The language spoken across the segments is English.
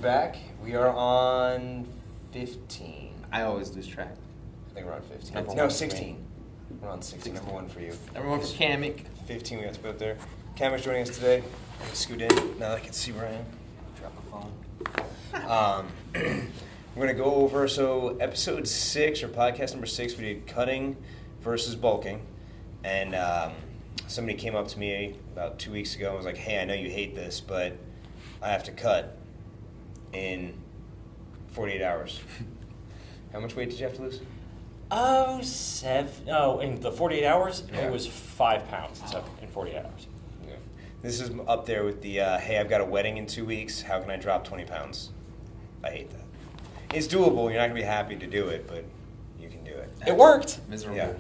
back. We are on 15. I always lose track. I think we're on 15. Number No, one 16. We're on 16. Number one for you. Number one for Kamek. 15 we have to put up there. Kamek's joining us today. I'm gonna scoot in now that I can see where I am. Drop my phone. We're going to go over, episode 6, or podcast number 6, we did cutting versus bulking. And somebody came up to me about 2 weeks ago and was like, hey, I know you hate this, but I have to cut in 48 hours. How much weight did you have to lose? In the 48 hours, Yeah. it was 5 pounds in 48 hours. Yeah. This is up there with the, hey, I've got a wedding in 2 weeks, how can I drop 20 pounds? I hate that. It's doable, you're not going to be happy to do it, but you can do it. It worked. Miserable. Yeah.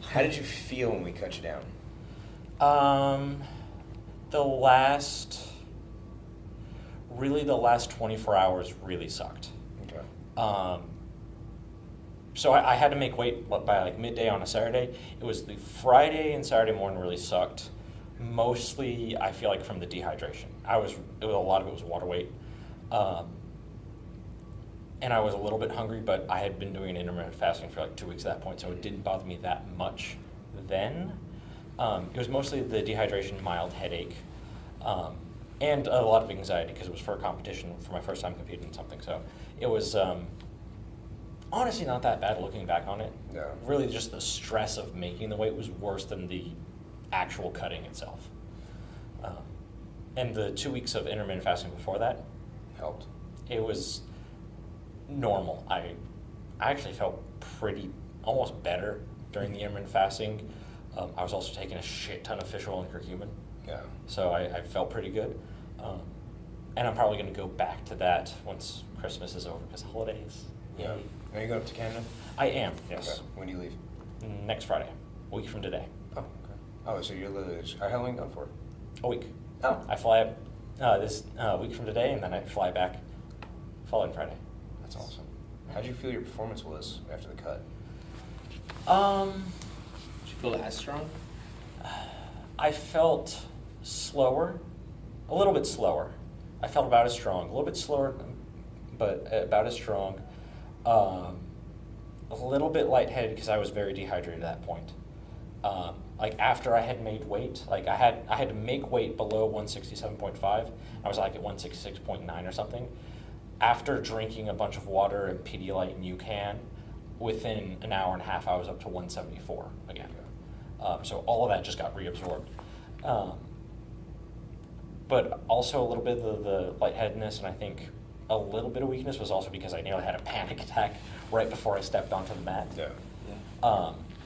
How did you feel when we cut you down? The last 24 hours really sucked. Okay. So I had to make weight by like midday on a Saturday. It was the Friday and Saturday morning really sucked. Mostly, I feel like from the dehydration. A lot of it was water weight. And I was a little bit hungry, but I had been doing intermittent fasting for like 2 weeks at that point, so it didn't bother me that much then. It was mostly the dehydration, mild headache, and a lot of anxiety because it was for a competition, for my first time competing in something. So it was honestly not that bad looking back on it. Yeah. Really just the stress of making the weight was worse than the actual cutting itself. And the 2 weeks of intermittent fasting before that Helped. It was normal. I actually felt almost better during the intermittent fasting. I was also taking a shit ton of fish oil and curcumin, Yeah. so I felt pretty good. And I'm probably going to go back to that once Christmas is over because holidays. Yeah. Yay. Are you going up to Canada? I am, yes. Okay. When do you leave? Next Friday, a week from today. Oh, okay. Oh, so you're literally how long are you gone for? A week. Oh. I fly up this week from today, and then I fly back following Friday. That's awesome. How did you feel your performance was after the cut? Did you feel as strong? I felt slower, a little bit slower. I felt about as strong, a little bit slower, but about as strong. A little bit lightheaded because I was very dehydrated at that point. Like after I had made weight, like I had to make weight below 167.5. I was like at 166.9 or something. After drinking a bunch of water and Pedialyte and UCAN, within an hour and a half, I was up to 174 again. So all of that just got reabsorbed. But also a little bit of the lightheadedness, and I think a little bit of weakness was also because I nearly had a panic attack right before I stepped onto the mat. Yeah.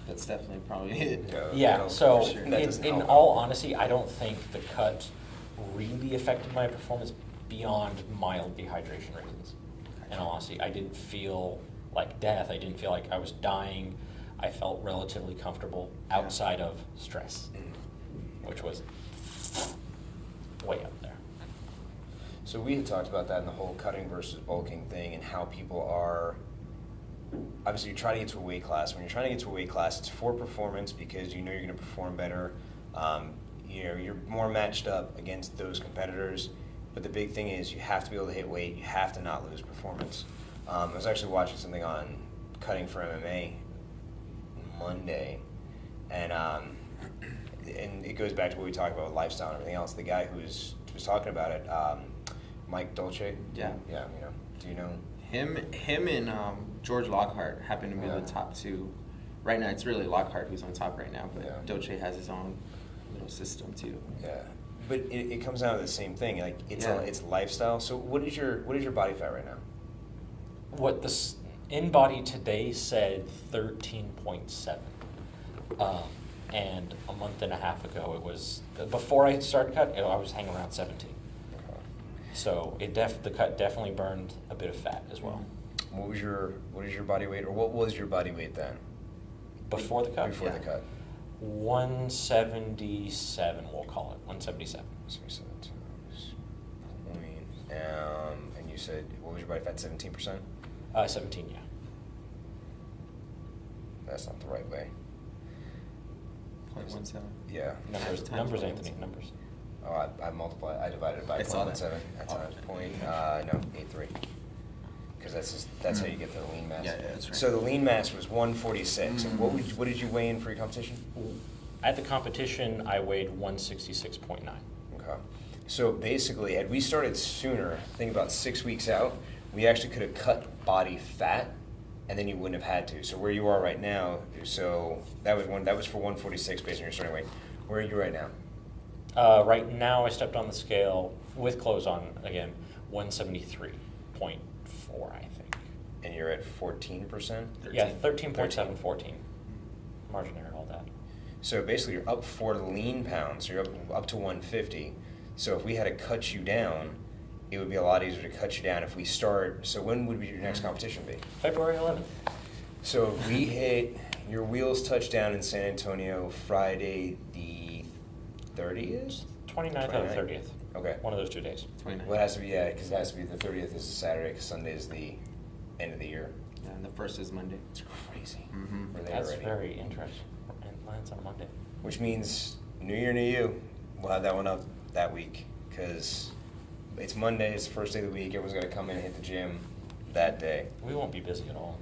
That's definitely probably it. Yeah, so for sure. That doesn't in help. all honesty, I don't think the cut really affected my performance beyond mild dehydration reasons. In all honesty, I didn't feel like death. I didn't feel like I was dying. I felt relatively comfortable outside of stress, which was way up there. So we had talked about that in the whole cutting versus bulking thing and how people are, obviously you try to get to a weight class. When you're trying to get to a weight class, it's for performance because you know you're going to perform better. You're more matched up against those competitors. But the big thing is you have to be able to hit weight. You have to not lose performance. I was actually watching something on cutting for MMA Monday, and it goes back to what we talked about with lifestyle and everything else. The guy who was talking about it, Mike Dolce. Yeah. Yeah. Do you know? Him and George Lockhart happen to be Yeah. the top two. Right now, it's really Lockhart who's on top right now, but Yeah. Dolce has his own little system too. Yeah. But it comes down to the same thing. Like it's lifestyle. So what is your body fat right now? What the in-body today said 13.7. And a month and a half ago, it was, before I started cut, I was hanging around 17. Okay. So the cut definitely burned a bit of fat as well. What is your body weight, or what was your body weight then? Before the cut? Before the cut. 177, we'll call it, 177. 77 point. And you said, what was your body fat, 17%? 17, yeah. That's not the right way. 0.17. Yeah. Numbers, Times Anthony, numbers. I divided it by I saw 0.17 that. at times. No, 83. Because that's how you get to the lean mass. Yeah, that's right. So the lean mass was 146. And what did you weigh in for your competition? At the competition, I weighed 166.9. Okay. So basically, had we started sooner, think about 6 weeks out, we actually could have cut body fat, and then you wouldn't have had to. So where you are right now, so that was for 146 based on your starting weight. Where are you right now? Right now, I stepped on the scale with clothes on again, 173.4, I think. And you're at 14%? Yeah, 13.7, 14. Margin error, all that. So basically, you're up 4 lean pounds. So you're up to 150. So if we had to cut you down, it would be a lot easier to cut you down if we start. So when would your next competition be? February 11th. So if we hit your wheels touchdown in San Antonio Friday the 30th? 29th or the 30th. Okay. One of those 2 days. 29. Well, it has to be, yeah, because it has to be the 30th is a Saturday, because Sunday is the end of the year. Yeah, and the first is Monday. It's crazy. Mhm. We're there That's already. very interesting. And lands on Monday. Which means New Year, New You. We'll have that one up that week, because it's Monday, it's the first day of the week, everyone's got to come in and hit the gym that day. We won't be busy at all.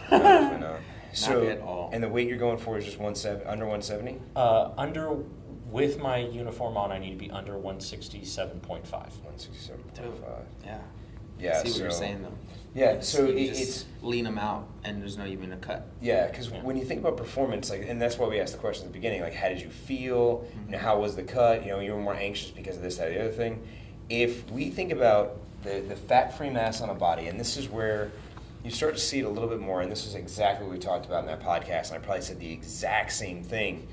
Definitely not. So, at all. and the weight you're going for is just under 170? With my uniform on, I need to be under 167.5. 167.5. Yeah. Yeah, See what you're so- saying though. Yeah, so You it's just lean them out, and there's not even a cut. yeah, because Yeah. when you think about performance, like, and that's why we asked the question at the beginning, like, how did you feel? You know, how was the cut? You know, you were more anxious because of this, that, the other thing. If we think about the fat-free mass on a body, and this is where you start to see it a little bit more, and this is exactly what we talked about in that podcast, and I probably said the exact same thing.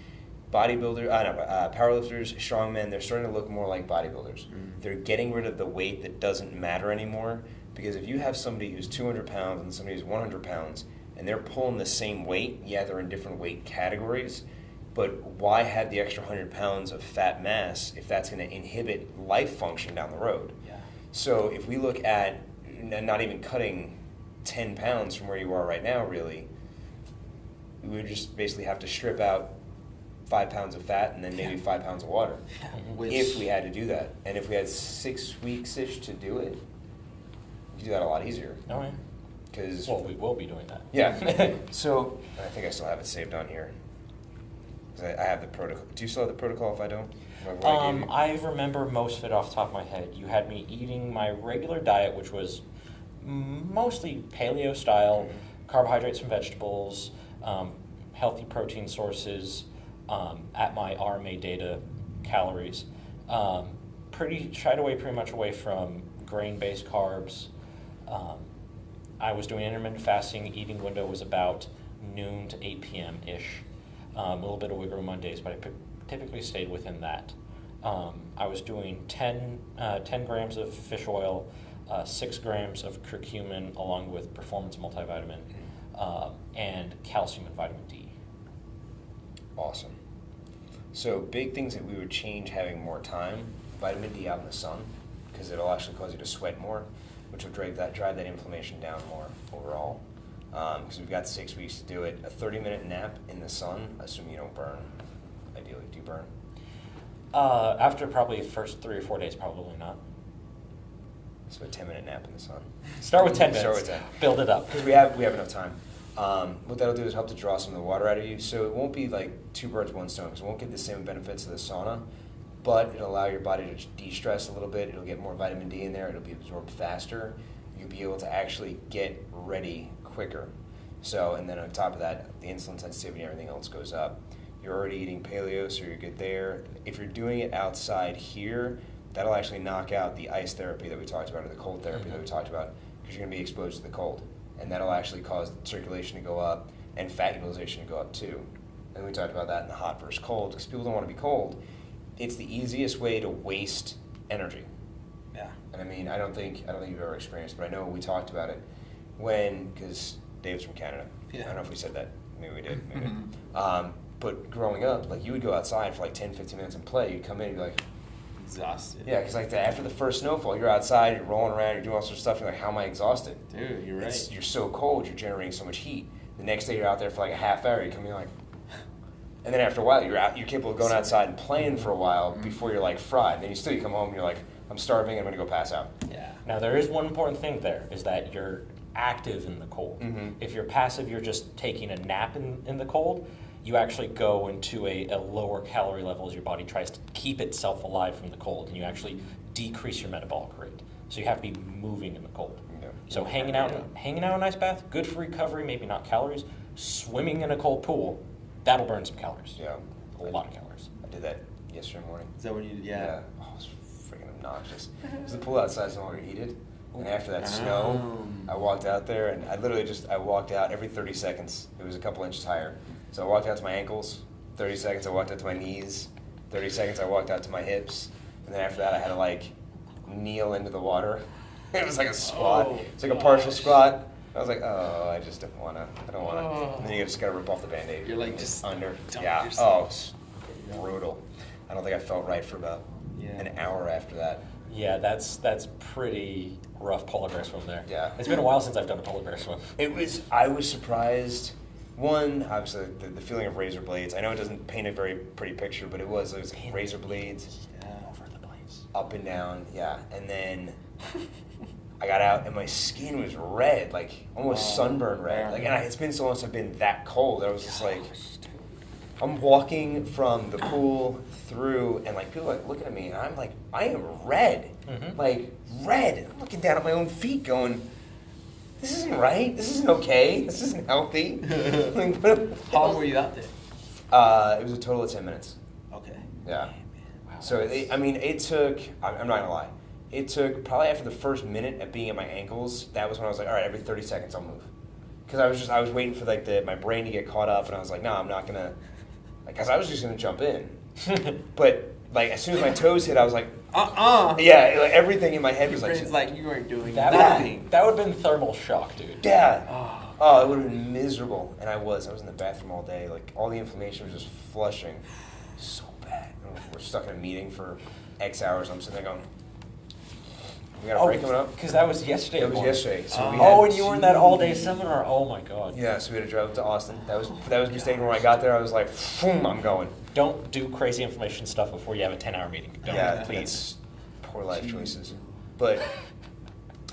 Powerlifters, strongmen, they're starting to look more like bodybuilders. They're getting rid of the weight that doesn't matter anymore, because if you have somebody who's 200 pounds and somebody who's 100 pounds, and they're pulling the same weight, yeah, they're in different weight categories, but why have the extra 100 pounds of fat mass if that's going to inhibit life function down the road? Yeah. So if we look at not even cutting 10 pounds from where you are right now, really, we would just basically have to strip out 5 pounds of fat and then maybe 5 pounds of water. Which, If we had to do that. And if we had 6 weeks-ish to do it, we could do that a lot easier. Oh, yeah. Because Well, we will be doing that. yeah. So I think I still have it saved on here. 'Cause I have the protocol. Do you still have the protocol if I don't? Remember what I gave you? I remember most of it off the top of my head. You had me eating my regular diet, which was mostly paleo style, carbohydrates and vegetables, healthy protein sources, at my RMA data calories. Shied away pretty much away from grain-based carbs. I was doing intermittent fasting. Eating window was about noon to 8 p.m.-ish. A little bit of wiggle room Mondays, but I typically stayed within that. I was doing 10 grams of fish oil, 6 grams of curcumin, along with performance multivitamin, and calcium and vitamin D. Awesome. So big things that we would change having more time, vitamin D out in the sun, because it'll actually cause you to sweat more, which will drive that inflammation down more overall. Because we've got 6 weeks to do it. A 30-minute nap in the sun, assuming you don't burn. Ideally, do you burn? After probably the first 3 or 4 days, probably not. So a 10-minute nap in the sun. Start with 10 minutes. Start with 10. Build it up. Because we have enough time. What that'll do is help to draw some of the water out of you. So it won't be like 2 birds, 1 stone. Because it won't get the same benefits of the sauna, but it'll allow your body to de-stress a little bit. It'll get more vitamin D in there. It'll be absorbed faster. You'll be able to actually get ready quicker. So, and then on top of that, the insulin sensitivity and everything else goes up. You're already eating paleo, so you're good there. If you're doing it outside here, that'll actually knock out the ice therapy that we talked about, or the cold therapy that we talked about, because you're going to be exposed to the cold. And that'll actually cause circulation to go up and fat utilization to go up too. And we talked about that in the hot versus cold, because people don't want to be cold. It's the easiest way to waste energy. Yeah. And I mean, I don't think you've ever experienced, but I know we talked about it because Dave's from Canada. Yeah. I don't know if we said that. Maybe we did. Maybe we Mhm. didn't. But growing up, like, you would go outside for like 10, 15 minutes and play. You'd come in and be like, Exhausted. yeah, because like after the first snowfall, you're outside, you're rolling around, you're doing all sorts of stuff. You're like, how am I exhausted? Dude, you're right. You're so cold, you're generating so much heat. The next day, you're out there for like a half hour. You come in like, And then after a while, you're capable of going outside and playing for a while before you're like fried. Then you come home and you're like, I'm starving, I'm gonna go pass out. Yeah. Now there is one important thing there, is that you're active in the cold. Mhm. If you're passive, you're just taking a nap in the cold, you actually go into a lower calorie level as your body tries to keep itself alive from the cold, and you actually decrease your metabolic rate. So you have to be moving in the cold. Yeah. So hanging out in an ice bath, good for recovery, maybe not calories. Swimming in a cold pool, that'll burn some calories. Yeah. A lot of calories. I did that yesterday morning. Is that what you did? Yeah. Oh, it was freaking obnoxious. Because the pool outside's no longer heated. And after that snow, I walked out there, and I walked out every 30 seconds. It was a couple inches higher. So I walked out to my ankles, 30 seconds I walked out to my knees, 30 seconds I walked out to my hips, and then after that I had to like kneel into the water. It was like a squat. Oh, it's like a partial squat. I was like, oh, I just don't want to. And then you just got to rip off the Band-Aid. You're like just under. dump Yeah. yourself. Oh, it's brutal. I don't think I felt right for about an hour after that. Yeah, that's pretty rough polar bear swim there. Yeah. It's been a while since I've done a polar bear swim. I was surprised. One, obviously, the feeling of razor blades. I know it doesn't paint a very pretty picture, but it was razor blades Over the place. up and down, yeah. And then I got out, and my skin was red, like almost sunburn red. Like, and it's been so long since I've been that cold. I was just like, I'm walking from the pool through, and like people are like looking at me, and I'm like, I am red, like red. I'm looking down at my own feet, going, this isn't right. This isn't okay. This isn't healthy. Like, How long were you out there? It was a total of 10 minutes. Okay. Yeah. Wow. So it took. I'm not gonna lie. It took probably after the first minute of being at my ankles. That was when I was like, all right, every 30 seconds I'll move, because I was waiting for like my brain to get caught up, and I was like, no, I'm not gonna, because I was just gonna jump in, but like as soon as my toes hit, I was like, yeah, like everything in my head Your was like, brain's like you weren't doing That nothing. would have been thermal shock, dude. yeah. Oh. Oh, it would have been miserable, and I was in the bathroom all day. Like all the inflammation was just flushing, so bad. We're stuck in a meeting for X hours. I'm sitting there going, we got a break coming up. Because that was yesterday. It was morning. yesterday. So we Oh, had, and you were in that all-day seminar. Oh my God. yeah. So we had to drive up to Austin. That was mistaken. When I got there, I was like, boom, I'm going. Don't do crazy information stuff before you have a 10-hour meeting. Don't, Yeah, please. it's poor life choices. But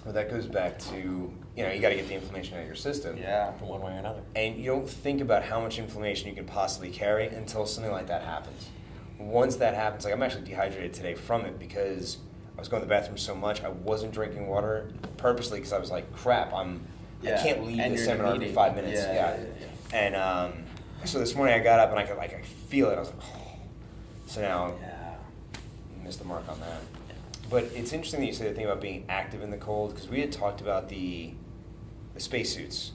that goes back to, you got to get the inflammation out of your system. Yeah. One way or another. And you don't think about how much inflammation you can possibly carry until something like that happens. Once that happens, like I'm actually dehydrated today from it because I was going to the bathroom so much. I wasn't drinking water purposely because I was like, crap, I can't leave And the you're in a seminar in meeting. 5 minutes. Yeah. And so this morning I got up and I could feel it. I was like, oh. So now Yeah. I missed the mark on that. But it's interesting that you say the thing about being active in the cold, because we had talked about the spacesuits.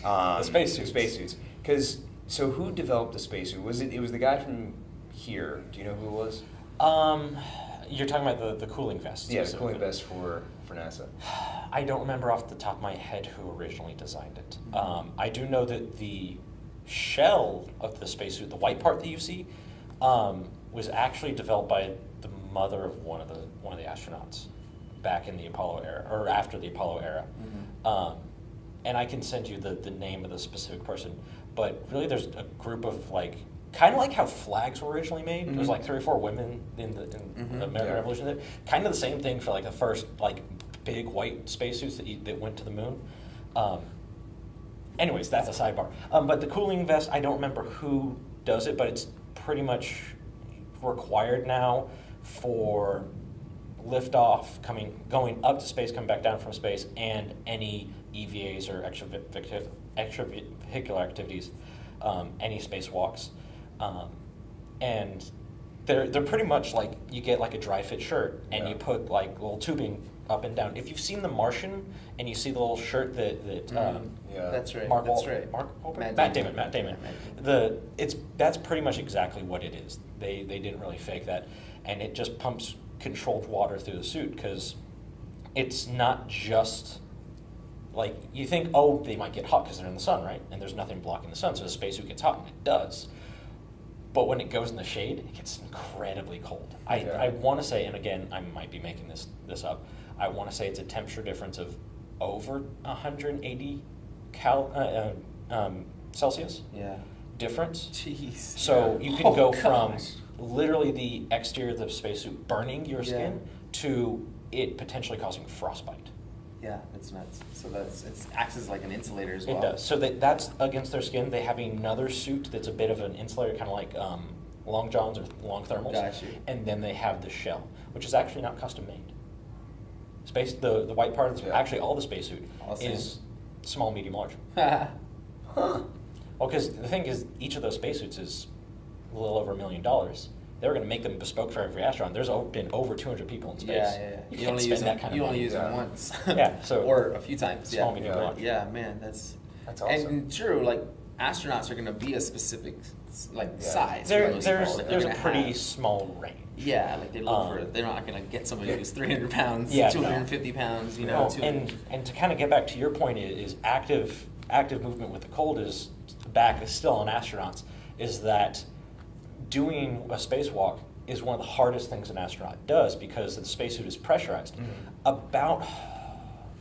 The spacesuits. Spacesuits. Because so who developed the spacesuit? It was the guy from here. Do you know who it was? You're talking about the cooling vest. Yeah, the cooling vest for NASA. I don't remember off the top of my head who originally designed it. I do know that the shell of the spacesuit, the white part that you see, was actually developed by the mother of one of the astronauts back in the Apollo era, or after the Apollo era. And I can send you the name of the specific person, but really there's a group of kind of like how flags were originally made. There's 3 or 4 women in the American Revolution. Kind of the same thing for the first big white spacesuits that went to the moon. Anyways, that's a sidebar. But the cooling vest, I don't remember who does it, but it's pretty much required now for liftoff, going up to space, coming back down from space, and any EVAs or extravehicular activities, any spacewalks. And they're pretty much like you get a dry fit shirt and you put little tubing up and down. If you've seen The Martian and you see the little shirt that Yeah. That's right. Mark That's Wahl- right. Mark Wahlberg? Matt Matt Damon. That's pretty much exactly what it is. They didn't really fake that, and it just pumps controlled water through the suit because it's not just you think, oh, they might get hot because they're in the sun, right? And there's nothing blocking the sun, so the spacesuit gets hot, and it does. But when it goes in the shade, it gets incredibly cold. I want to say, and again, I might be making this up, I want to say it's a temperature difference of over 180 Celsius. Yeah. difference. Jeez. So Yeah. you can Oh, go from gosh. literally the exterior of the spacesuit burning your Yeah. skin to it potentially causing frostbite. Yeah, that's nuts. So it acts as like an insulator as well. It does. So that's against their skin. They have another suit that's a bit of an insulator, kind of like long johns or long thermals. Got you. And then they have the shell, which is actually not custom made. The white part of the, Yeah. actually all the spacesuit All the same. is small, medium, large. Huh. Well, because the thing is, each of those spacesuits is a little over $1 million. They were going to make them bespoke for every astronaut. There's been over 200 people in space. Yeah. You can't spend that kind of You money. only use them Yeah. once. Yeah, so- or a few times. Small, yeah. medium, Yeah. large. Yeah, man, that's awesome. And true, like astronauts are gonna be a specific Yeah. size. for There, the most there's part. Like, there's a they're gonna pretty have- small range. Yeah, like they look for. They're not gonna get somebody who's 300 pounds, Yeah, no. 250 pounds. You know, Well, 200. and to kind of get back to your point, is active movement with the cold is still on astronauts. Is that doing a spacewalk is one of the hardest things an astronaut does because the spacesuit is pressurized. About,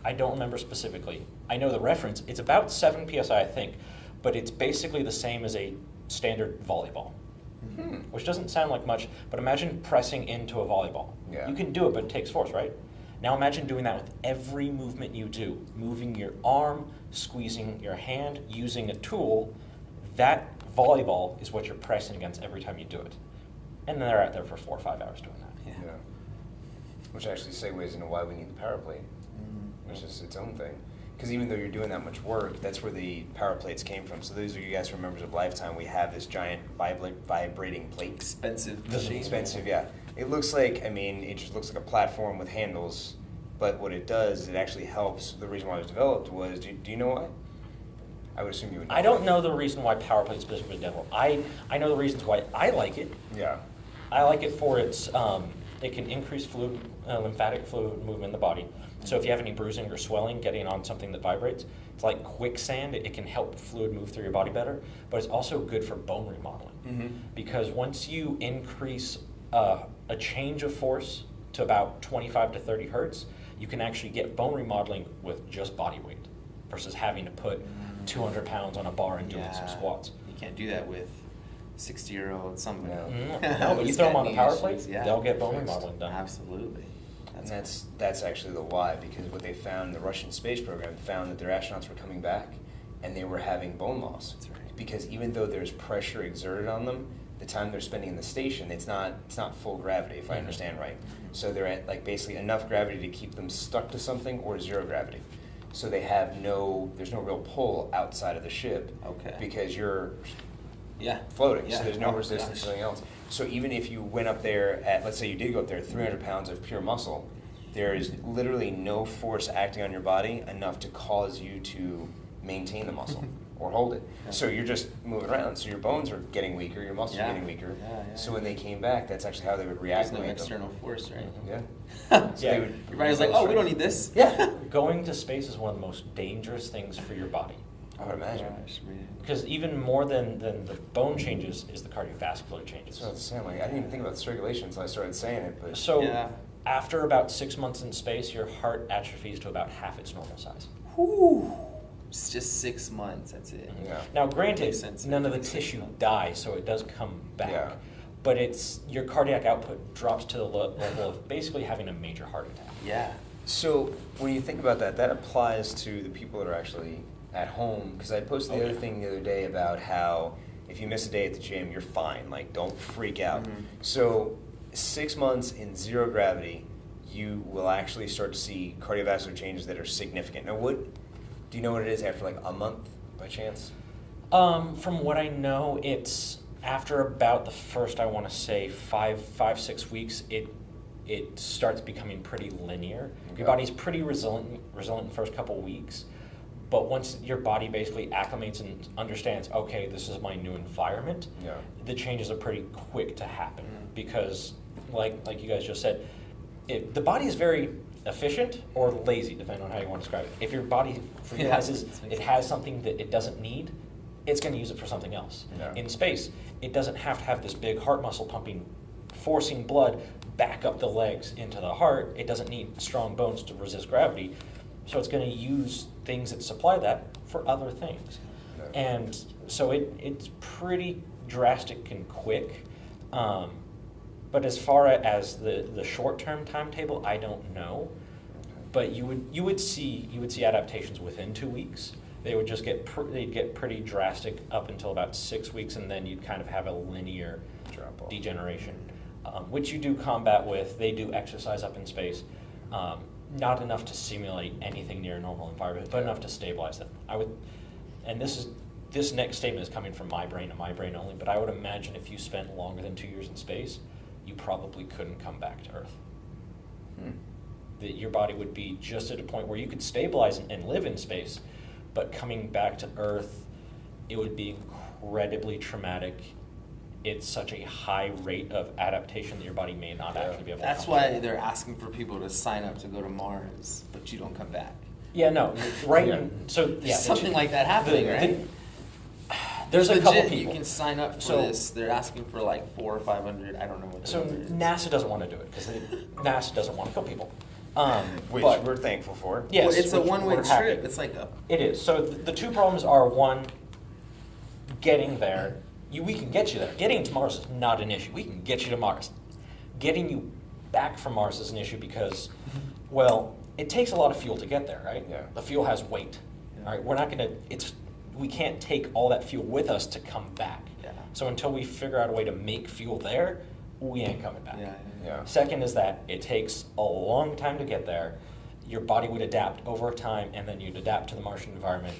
I don't remember specifically. I know the reference. It's about 7 psi, I think, but it's basically the same as a standard volleyball. Which doesn't sound like much, but imagine pressing into a volleyball. Yeah. You can do it, but it takes force, right? Now imagine doing that with every movement you do. Moving your arm, squeezing your hand, using a tool. That volleyball is what you're pressing against every time you do it. And they're out there for 4 or 5 hours doing that. Yeah. Yeah. Which actually segues into why we need the power plate, which is its own thing. Because even though you're doing that much work, that's where the power plates came from. So those of you guys who are members of Lifetime, we have this giant vibrating plate. Expensive This is machine. Expensive, yeah. It looks like, it just looks like a platform with handles, but what it does is it actually helps. The reason why it was developed was, do you know why? I would assume you would know. I don't know the reason why power plate specifically developed. I know the reasons why I like it. Yeah. I like it for its, it can increase fluid, lymphatic fluid movement in the body. So if you have any bruising or swelling getting on something that vibrates, it's like quicksand. It can help fluid move through your body better, but it's also good for bone remodeling. Because once you increase a change of force to about 25 to 30 hertz, you can actually get bone remodeling with just body weight versus having to put 200 pounds on a bar and doing some squats. You can't do that with 60-year-old somebody. No, but you throw them on the power plate, they'll get bone Fixed. remodeling done. Absolutely. And that's actually the why, because what they found, the Russian space program found that their astronauts were coming back and they were having bone loss. That's right. Because even though there's pressure exerted on them, the time they're spending in the station, it's not full gravity, if I understand right. So they're at like basically enough gravity to keep them stuck to something or zero gravity. So they have there's no real pull outside of the ship. Okay. Because you're Yeah. floating, Yeah. so there's no Oh, resistance to gosh. anything else. So even if you went up there at, let's say you did go up there, 300 pounds of pure muscle, there is literally no force acting on your body enough to cause you to maintain the muscle or hold it. Yeah. So you're just moving around, so your bones are getting weaker, your muscles Yeah. are getting weaker. Yeah. So when they came back, that's actually how they would There's react. no external force, right? Yeah. So Yeah. they would, Your body's like, oh, we don't need this. Yeah, going to space is one of the most dangerous things for your body. I would imagine. Gosh, man. Because even more than the bone changes is the cardiovascular That's changes. what I was saying. Like, I didn't even think about circulation until I started saying it, but So Yeah. after about 6 months in space, your heart atrophies to about half its normal size. Whew. It's just 6 months. That's it. yeah. Now, granted, Makes sense. none of the Makes tissue sense. dies, so it does come back. Yeah. But it's your cardiac output drops to the level of basically having a major heart attack. Yeah. So when you think about that, that applies to the people that are actually at home. Because I posted the Oh, other yeah. thing the other day about how if you miss a day at the gym, you're fine. Like, don't freak out. Mhm. So 6 months in zero gravity, you will actually start to see cardiovascular changes that are significant. Now, do you know what it is after like a month by chance? From what I know, it's after about the first, I want to say 6 weeks, it starts becoming pretty linear. Okay. Your body's pretty resilient in the first couple weeks, but once your body basically acclimates and understands, okay, this is my new environment, Yeah. the changes are pretty quick to happen because, like you guys just said, the body is very efficient or lazy, depending on how you want to describe it. If your body realizes it has something that it doesn't need, it's going to use it for something else. Yeah. In space, it doesn't have to have this big heart muscle pumping, forcing blood back up the legs into the heart. It doesn't need strong bones to resist gravity. So it's going to use things that supply that for other things. No. And so it's pretty drastic and quick. But as far as the short-term timetable, I don't know. But you would see adaptations within 2 weeks. They would just they'd get pretty drastic up until about 6 weeks, and then you'd kind of have a linear Drop off. degeneration, which you do combat with. They do exercise up in space, not enough to simulate anything near a normal environment, but enough to stabilize them. And this next statement is coming from my brain and my brain only, but I would imagine if you spent longer than 2 years in space, you probably couldn't come back to Earth. That your body would be just at a point where you could stabilize and live in space, but coming back to Earth, it would be incredibly traumatic. It's such a high rate of adaptation that your body may not actually be able to That's come back. why they're asking for people to sign up to go to Mars, but you don't come back. Yeah, no, right. Yeah. So yeah, There's something like that happening, right? There's a Legit, couple people. You can sign up for So- this. They're asking for like 400 or 500. I don't know what. The So number is. NASA doesn't want to do it because NASA doesn't want to kill people. Which but- we're thankful for. Yes, Well, it's a which one-way we're happy. trip. It's like a. It is. So the two problems are, one, getting there. We can get you there. Getting to Mars is not an issue. We can get you to Mars. Getting you back from Mars is an issue because, well, it takes a lot of fuel to get there, right? Yeah. The fuel has weight. Yeah. All right. We're not gonna. We can't take all that fuel with us to come back. Yeah. So until we figure out a way to make fuel there, we ain't coming back. Yeah. Second is that it takes a long time to get there. Your body would adapt over time, and then you'd adapt to the Martian environment.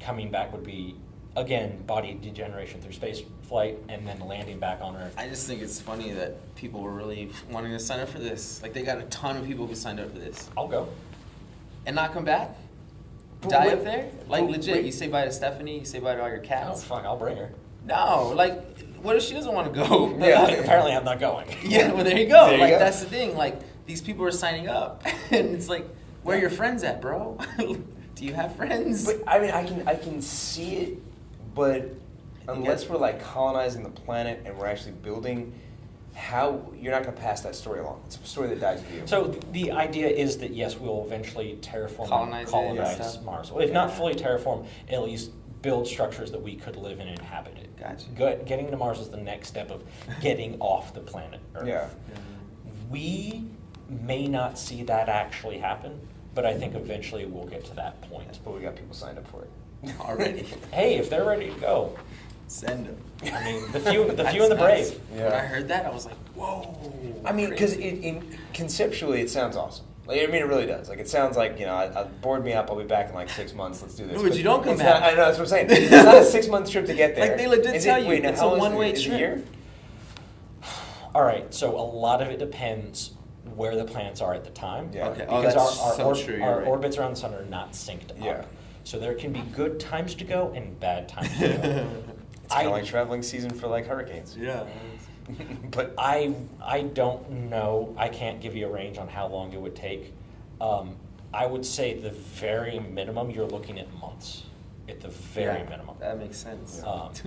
Coming back would be, again, body degeneration through space flight, and then landing back on Earth. I just think it's funny that people were really wanting to sign up for this. Like, they got a ton of people who signed up for this. I'll go. And not come back? But Die wait- up there? Like, but legit, wait. you say bye to Stefanie, you say bye to all your Oh, cats. fuck, I'll bring her. No, like, what if she doesn't want to go? Yeah. Apparently I'm not going. Yeah, well, there you go. There you Like, go. that's the thing. Like, these people are signing up. And it's like, where are your friends at, bro? Do you have friends? But I mean, I can see it, but unless we're like colonizing the planet and we're actually building, how you're not going to pass that story along. It's a story that dies with you. So the idea is that, yes, we'll eventually terraform Colonize it and colonize stuff. Mars. Well, if not fully terraform, at least build structures that we could live in and inhabit it. Gotcha. Getting to Mars is the next step of getting off the planet Earth. Yeah. We may not see that actually happen, but I think eventually we'll get to that point. But we got people signed up for it Already. Hey, if they're ready to go, Send them. I mean, the few and the brave. Yeah. When I heard that, I was like, whoa. I mean, because crazy. conceptually it sounds awesome. Like, I mean, it really does. Like, it sounds like, I board me up. I'll be back in like 6 months. Let's do this. But you don't come it's back. Not, I know that's what I'm saying. It's not a 6-month trip to get there. Like, they legit Is tell it, you, wait, now, it's how a long is it? one-way Is it trip. a year? All right, so a lot of it depends where the planets are at the time. Yeah. Okay. Oh, Because that's our so true. You're our right. orbits around the sun are not synced up. Yeah. So there can be good times to go and bad times to go. It's kind of like traveling season for like hurricanes. Yeah. But I don't know. I can't give you a range on how long it would take. I would say the very minimum, you're looking at months. At the very Yeah, minimum. That makes sense. but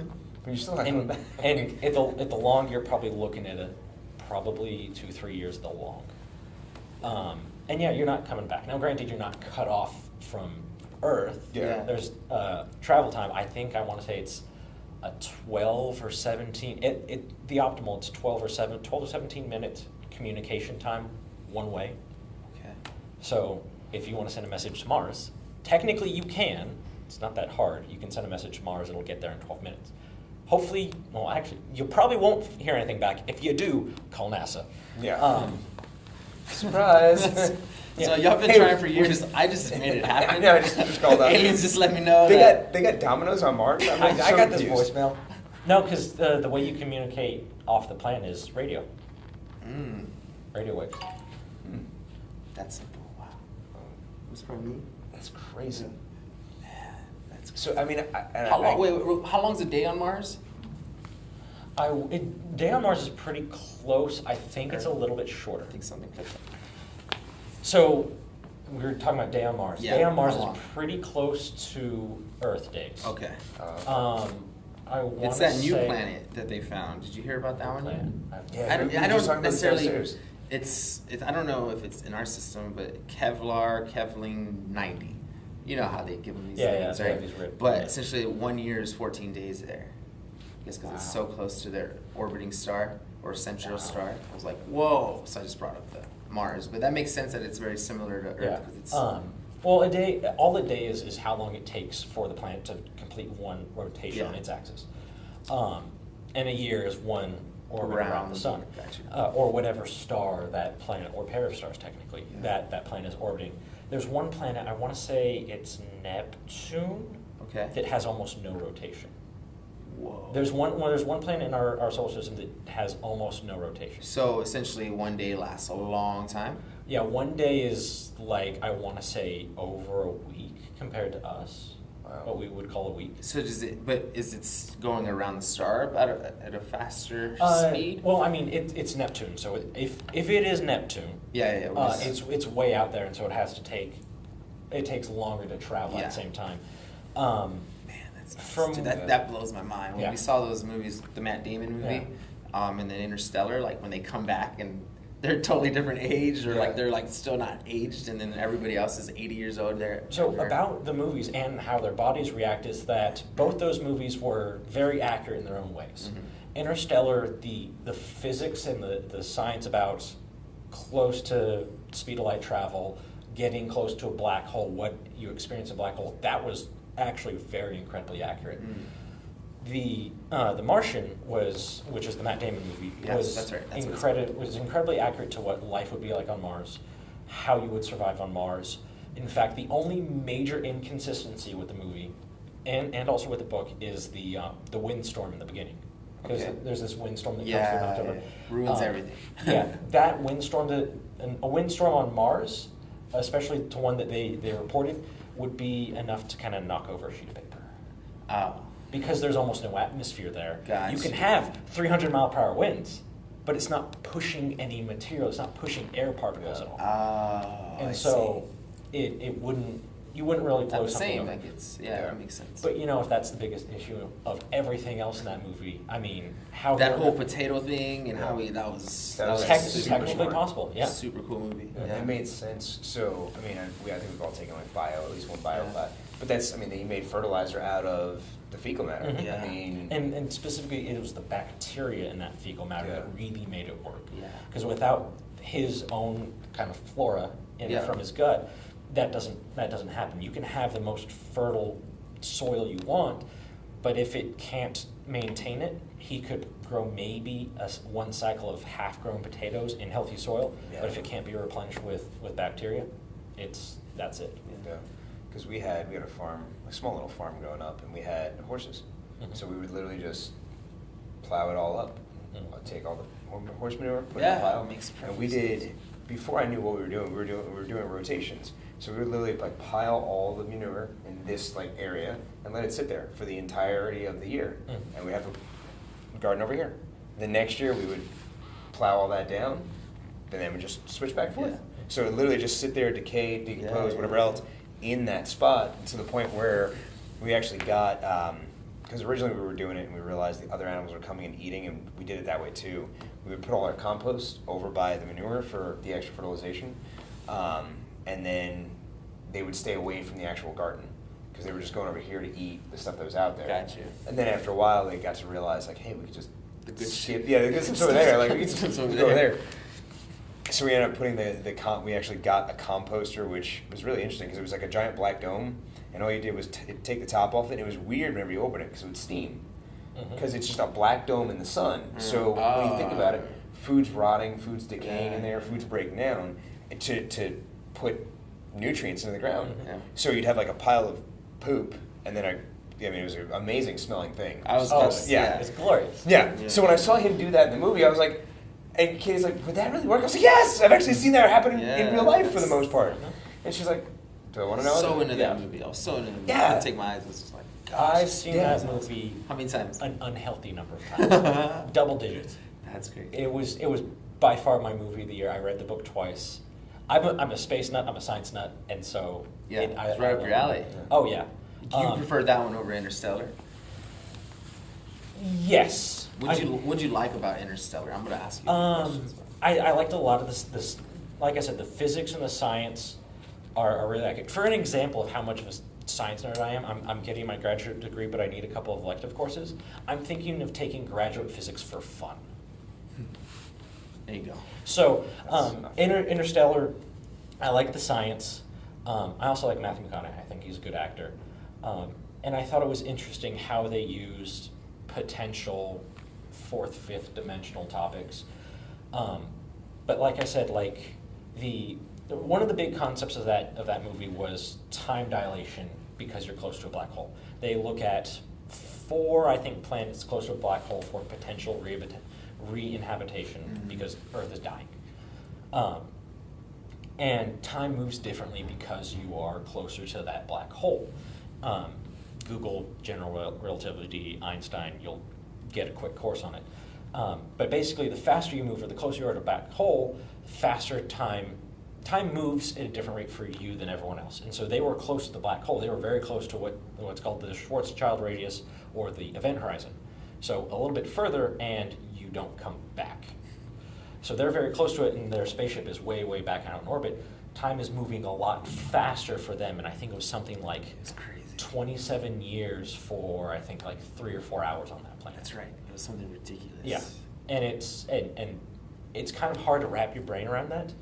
you're still not coming And, back. and at the long, you're probably looking at probably 2-3 years at the long. And yeah, you're not coming back. Now, granted, you're not cut off from Earth. Yeah. There's travel time. I think I want to say it's a 12 or 17. The optimal, it's 12 or 17 minute communication time one way. Okay. So if you want to send a message to Mars, technically you can. It's not that hard. You can send a message to Mars. It'll get there in 12 minutes. Hopefully, well, actually, you probably won't hear anything back. If you do, call NASA. Yeah. Surprise. So y'all been trying for years. I just made it happen. Yeah, I just called out. Aliens just let me know They that. got dominoes on Mars. I so got this confused. voicemail. No, because the way you communicate off the planet is radio. Radio waves. That's simple. Wow. It was from me. That's crazy. That's So I mean, How long? Wait, how long's a day on Mars? Day on Mars is pretty close. I think it's a little bit shorter. I think something like that. So we were talking about day on Mars. Yeah, Day on Mars how is long? pretty close to Earth days. Okay. I want It's that new planet that they found. Did you hear about that one? Yeah, I we were don't just talking about this necessarily. downstairs. It's I don't know if it's in our system, but Kevlar, Kevling 90. You know how they give them these Yeah, things, yeah, right? these weird- But yeah. essentially, 1 year is 14 days there. I guess because it's so close to their orbiting star or central star. I was like, whoa! So I just brought up the Mars, but that makes sense that it's very similar to Earth. Yeah. 'Cause it's, Well, a day, all a day is how long it takes for the planet to complete one rotation Yeah. on its axis. And a year is one orbit around the sun. Gotcha. Or whatever star that planet, or pair of stars technically, that planet is orbiting. There's one planet, I want to say it's Neptune, Okay. that has almost no rotation. Whoa. There's one planet in our solar system that has almost no rotation. So essentially, 1 day lasts a long time. Yeah, one day is like, I want to say, over a week compared to us, what we would call a week. So does it? But is it going around the star at a faster speed? Well, I mean, it's Neptune, so if it is Neptune, Yeah. it's way out there, and so it takes longer to travel at Yeah. the same time. Man, that's From- dude, that blows my mind. When Yeah. we saw those movies, the Matt Damon movie, and then Interstellar, like when they come back and they're totally different age, or Yeah. like they're like still not aged, and then everybody else is 80 years old. So about the movies and how their bodies react is that both those movies were very accurate in their own ways. Interstellar, the physics and the science about close to speed of light travel, getting close to a black hole, what you experience in a black hole, that was actually very incredibly accurate. The Martian which is the Matt Damon movie, Yes, was that's right. That's what it's was incredibly accurate to what life would be like on Mars, how you would survive on Mars. In fact, the only major inconsistency with the movie, and also with the book, is the windstorm in the beginning. Because there's this windstorm that comes through in October. Ruins everything. Yeah, that windstorm, a windstorm on Mars, especially to one that they reported, would be enough to kind of knock over a sheet of paper. Oh. Because there's almost no atmosphere there. Gotcha. You can have 300-mile-per-hour winds, but it's not pushing any material. It's not pushing air particles at all. Oh. And I so you wouldn't really see. blow Not the something same. over. Like that makes sense. But if that's the biggest issue of everything else in that movie, I mean, how that they're- whole potato thing and how that was super technically smart. possible, yeah. Super cool movie. Yeah. It made sense. So, I mean, I think we've all taken like bio, at least one bio class. But he made fertilizer out of the fecal matter. Mhm. Yeah. I mean, And specifically, it was the bacteria in that fecal matter that Yeah. really made it work. Yeah. Because without his own kind of flora from his gut, that doesn't happen. You can have the most fertile soil you want, but if it can't maintain it, he could grow maybe one cycle of half-grown potatoes in healthy soil. Yeah. But if it can't be replenished with bacteria, that's it. yeah. Because we had a farm, a small little farm growing up, and we had horses. Mhm. So we would literally just plow it all up, Mhm. take all the horse manure, put it in Yeah, a pile. makes And we perfect did, before I knew what we were doing, we were doing rotations. So we would literally like pile all the manure in this like area and let it sit there for the entirety of the year. Mhm. And we have a garden over here. The next year we would plow all that down, and then we just switch back and forth. Yeah. So it would literally just sit there, decay, decompose, Yeah. whatever else, in that spot, to the point where we actually got, because originally we were doing it and we realized the other animals were coming and eating, and we did it that way too. We would put all our compost over by the manure for the extra fertilization, and then they would stay away from the actual garden because they were just going over here to eat the stuff that was out there. Gotcha. And then after a while, they got to realize, like, hey, we could just The good skip. shit. Yeah, the good stuff's over there. Like, we could just Over go there. there. So we ended up putting we actually got a composter, which was really interesting because it was like a giant black dome, and all you did was take the top off it, and it was weird whenever you open it because it would steam. Mhm. Because it's just a black dome in the sun. So when you think about it, food's rotting, food's decaying in there, food's breaking down to put nutrients into the ground. Mhm. Yeah. So you'd have like a pile of poop, and then it was an amazing smelling thing. I was Oh, gonna- yeah. It's glorious. Yeah. Yeah. So when I saw him do that in the movie, I was like, and Katie's like, would that really work? I was like, yes! I've actually seen that happen in Yeah, real life for the that's- most part. And she's like, do I want to know? So into Yeah. that movie. I was so into the movie. Yeah. I couldn't take my eyes. I was just like, gosh. I've seen Yeah. that movie How many times? an unhealthy number of times. Double digits. That's great. It was by far my movie of the year. I read the book twice. I'm a space nut. I'm a science nut, and so Yeah, it's right up your alley. Oh yeah. You prefer that one over Interstellar? Yes. What'd you like about Interstellar? I'm gonna ask you some questions. I liked a lot of this. Like I said, the physics and the science are really accurate. For an example of how much of a science nerd I am, I'm getting my graduate degree, but I need a couple of elective courses. I'm thinking of taking graduate physics for fun. There you go. So, Interstellar, I like the science. I also like Matthew McConaughey. I think he's a good actor. And I thought it was interesting how they used potential fourth, fifth dimensional topics. But like I said, like one of the big concepts of that movie was time dilation because you're close to a black hole. They look at 4, I think, planets close to a black hole for potential re-inhabitation because Earth is dying. And time moves differently because you are closer to that black hole. Google general relativity, Einstein, you'll get a quick course on it. But basically, the faster you move or the closer you are to a black hole, the faster time moves at a different rate for you than everyone else. And so they were close to the black hole. They were very close to what's called the Schwarzschild radius or the event horizon. So a little bit further and you don't come back. So they're very close to it and their spaceship is way, way back out in orbit. Time is moving a lot faster for them, and I think it was something like It's crazy. 27 years for, I think, like 3 or 4 hours on that planet. That's right. It was something ridiculous. Yeah, and it's kind of hard to wrap your brain around that.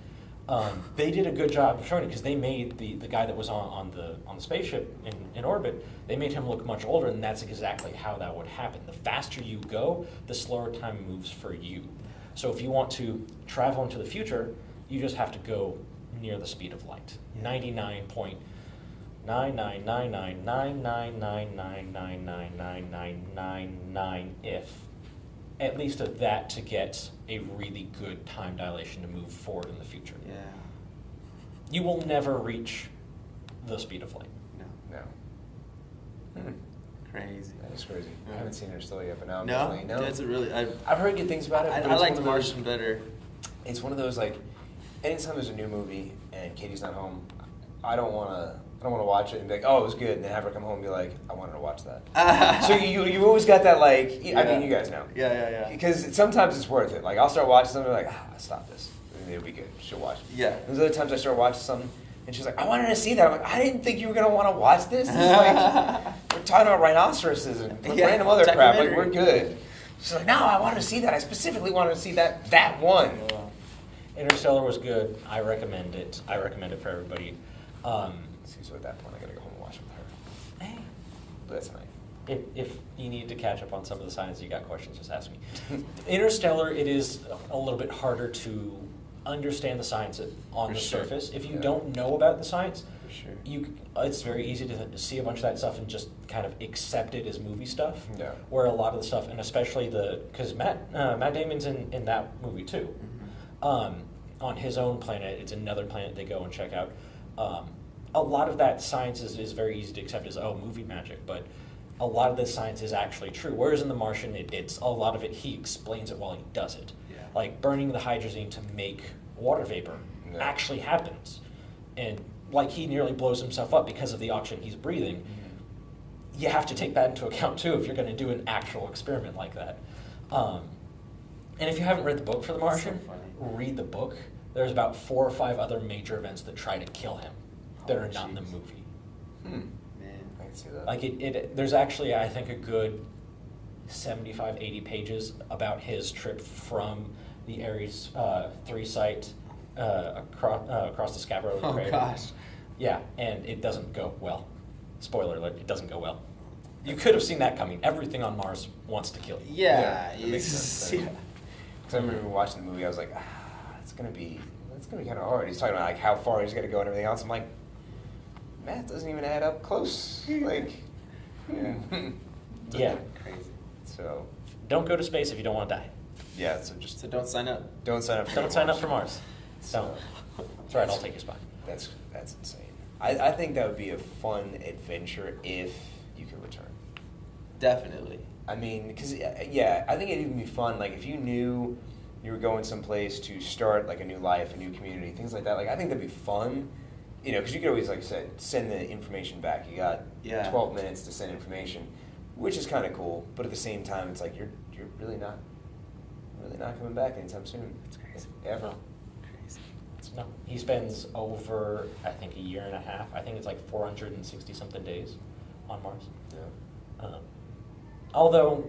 They did a good job of showing it because they made the guy that was on the spaceship in orbit. They made him look much older, and that's exactly how that would happen. The faster you go, the slower time moves for you. So if you want to travel into the future, you just have to go near the speed of light, 99.9999999999999 if at least of that to get a really good time dilation to move forward in the future. Yeah. You will never reach the speed of light. No. No. Crazy. That is crazy. Yeah. I haven't seen Interstellar yet, but now I'm No, definitely that's a really. I've heard good things about it. but I it's liked one of those- Martian better. It's one of those like, anytime there's a new movie and Katie's not home, I don't want to watch it and be like, oh, it was good, and then have her come home and be like, I wanted to watch that. So you always got that like, I mean, you guys know. Yeah. Because sometimes it's worth it. Like I'll start watching something like, stop this, and it'll be good. She'll watch it. Yeah. There's other times I start watching something and she's like, I wanted to see that. I'm like, I didn't think you were gonna want to watch this. This is like, we're talking about rhinoceroses and random other crap. Like we're good. She's like, no, I wanted to see that. I specifically wanted to see that one. Interstellar was good. I recommend it. I recommend it for everybody. So at that point, I gotta go home and watch it with her. Hey, But that's tonight. if you need to catch up on some of the science, you got questions, just ask me. Interstellar, it is a little bit harder to understand the science on For the sure. surface. If you Yeah. don't know about the science, For sure. it's very easy to see a bunch of that stuff and just kind of accept it as movie stuff. Yeah. Where a lot of the stuff, and especially because Matt Damon's in that movie too. On his own planet, it's another planet they go and check out. A lot of that science is very easy to accept as, movie magic, but a lot of this science is actually true. Whereas in The Martian, it's a lot of it, he explains it while he does it. Yeah. Like burning the hydrogen to make water vapor actually happens. And like he nearly blows himself up because of the oxygen he's breathing. You have to take that into account too if you're going to do an actual experiment like that. And if you haven't read the book for The Martian, so funny. read the book. There's about 4 or 5 other major events that try to kill him that Oh, are not in the jeez. movie. Man. I can see that. Like there's actually, I think, a good 75, 80 pages about his trip from the Ares 3 site across the Scarborough Oh Crater. gosh. Yeah, and it doesn't go well. Spoiler alert, it doesn't go well. You could have seen that coming. Everything on Mars wants to kill you. Yeah. that makes sense. Yeah. Because I remember watching the movie, I was like, it's gonna be kind of hard. He's talking about like how far he's gonna go and everything else. I'm like, math doesn't even add up close. Like, yeah. Yeah. Crazy. So, Don't go to space if you don't want to die. yeah. So just So don't sign up. don't sign up. Don't sign up for Mars. So, Don't. That's right, I'll take your spot. That's insane. I think that would be a fun adventure if you could return. Definitely. I mean, because yeah, I think it'd even be fun. Like if you knew you were going someplace to start like a new life, a new community, things like that. Like I think that'd be fun. You know, because you could always, like I said, send the information back. You got 12 minutes to send information, which is kind of cool. But at the same time, it's like you're really not coming back anytime soon. That's crazy. Ever. Crazy. It's No, he spends over, I think, a year and a half. I think it's like 460 something days on Mars. Yeah. Although